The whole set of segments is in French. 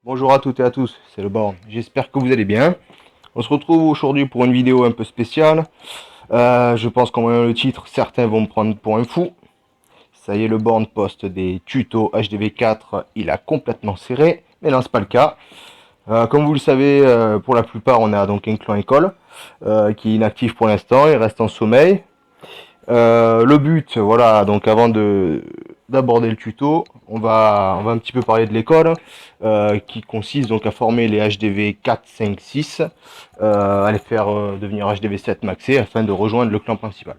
Bonjour à toutes et à tous, c'est le Born. J'espère que vous allez bien. On se retrouve aujourd'hui pour une vidéo un peu spéciale. Je pense qu'en voyant le titre, certains vont me prendre pour un fou. Ça y est, le Born poste des tutos HDV4, il a complètement serré. Mais non, c'est pas le cas. Comme vous le savez, pour la plupart, on a donc un clan école qui est inactif pour l'instant, il reste en sommeil. Le but, voilà, donc avant d'aborder le tuto, on va un petit peu parler de l'école, qui consiste donc à former les HDV 4, 5, 6, à les faire devenir HDV 7 maxé afin de rejoindre le clan principal.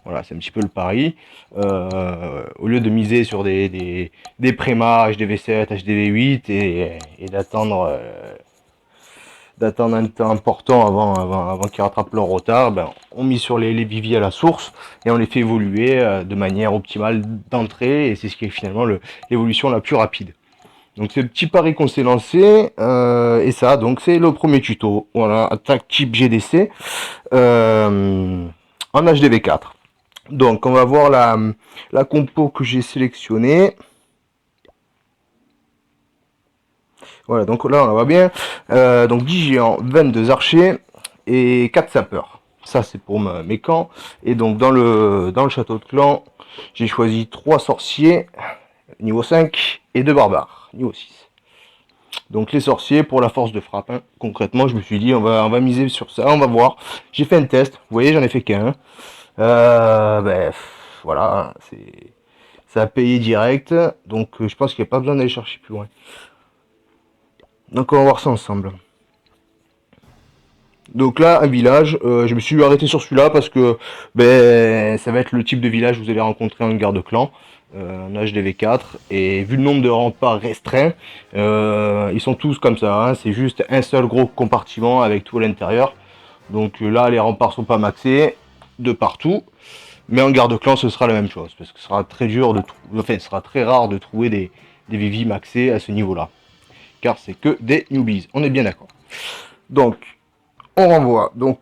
Voilà, c'est un petit peu le pari. Au lieu de miser sur des prémas HDV 7, HDV 8 et d'attendre un temps important avant qu'ils rattrapent leur retard, ben, on mise sur les viviers à la source et on les fait évoluer de manière optimale d'entrée, et c'est ce qui est finalement l'évolution la plus rapide. Donc c'est le petit pari qu'on s'est lancé, et ça, donc c'est le premier tuto. Voilà, attaque type GDC en HDV4. Donc on va voir la compo que j'ai sélectionnée. Voilà, donc là on la voit bien. Donc 10 géants, 22 archers et 4 sapeurs. Ça c'est pour mes camps. Et donc dans le château de clan, j'ai choisi 3 sorciers niveau 5 et 2 barbares niveau 6. Donc les sorciers pour la force de frappe. Hein. Concrètement, je me suis dit on va miser sur ça, on va voir. J'ai fait un test, vous voyez, j'en ai fait qu'un. Voilà, ça a payé direct. Donc je pense qu'il n'y a pas besoin d'aller chercher plus loin. Donc on va voir ça ensemble. Donc là, un village, je me suis arrêté sur celui-là parce que ça va être le type de village que vous allez rencontrer en guerre de clan, en HDV4, et vu le nombre de remparts restreints, ils sont tous comme ça, hein, c'est juste un seul gros compartiment avec tout à l'intérieur. Donc là, les remparts sont pas maxés de partout, mais en guerre de clan, ce sera la même chose, parce que ce sera très dur de ce sera très rare de trouver des VV maxés à ce niveau-là, car c'est que des newbies, on est bien d'accord. Donc, on renvoie. Donc,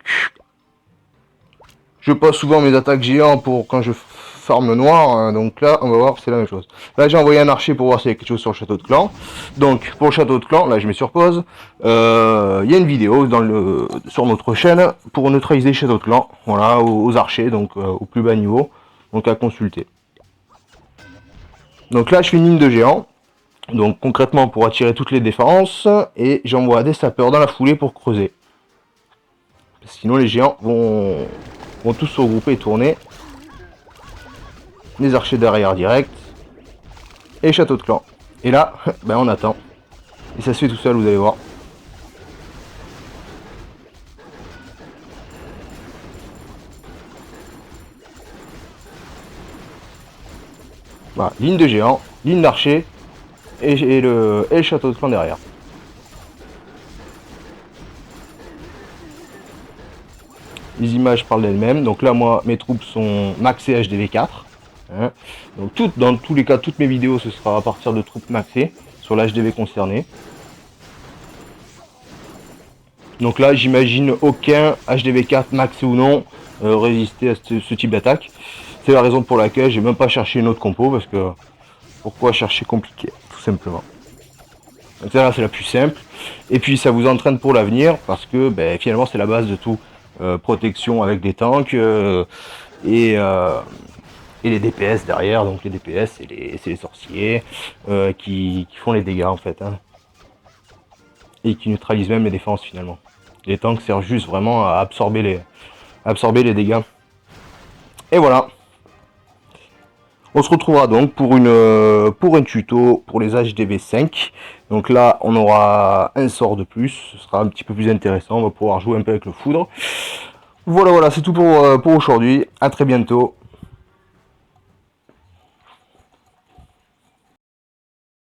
je pose souvent mes attaques géants pour quand je farme noir. Donc là, on va voir, c'est la même chose. Là, j'ai envoyé un archer pour voir s'il y a quelque chose sur le château de clan. Donc, pour le château de clan, là, je mets sur pause. Il y a une vidéo sur notre chaîne pour neutraliser le château de clan. Voilà, aux archers, donc au plus bas niveau. Donc, à consulter. Donc là, je fais une ligne de géants. Donc, concrètement, pour attirer toutes les défenses. Et j'envoie des sapeurs dans la foulée pour creuser. Sinon, les géants vont tous se regrouper et tourner. Les archers derrière direct. Et château de clan. Et là, ben on attend. Et ça se fait tout seul, vous allez voir. Voilà, ligne de géant, ligne d'archer et le château de clan derrière. Les images parlent d'elles-mêmes. Donc là, moi, mes troupes sont maxées HDV4. Hein. Donc dans tous les cas, toutes mes vidéos, ce sera à partir de troupes maxées sur l'HDV concerné. Donc là, j'imagine aucun HDV4 maxé ou non résister à ce type d'attaque. C'est la raison pour laquelle j'ai même pas cherché une autre compo, parce que pourquoi chercher compliqué, tout simplement. Donc là, c'est la plus simple. Et puis ça vous entraîne pour l'avenir, parce que finalement c'est la base de tout. Protection avec des tanks et les DPS derrière. Donc les DPS, c'est les sorciers qui font les dégâts en fait. Hein. Et qui neutralisent même les défenses finalement. Les tanks servent juste vraiment à absorber les dégâts. Et voilà. On se retrouvera donc pour un tuto pour les HDV5. Donc là, on aura un sort de plus. Ce sera un petit peu plus intéressant. On va pouvoir jouer un peu avec le foudre. Voilà, c'est tout pour aujourd'hui. À très bientôt.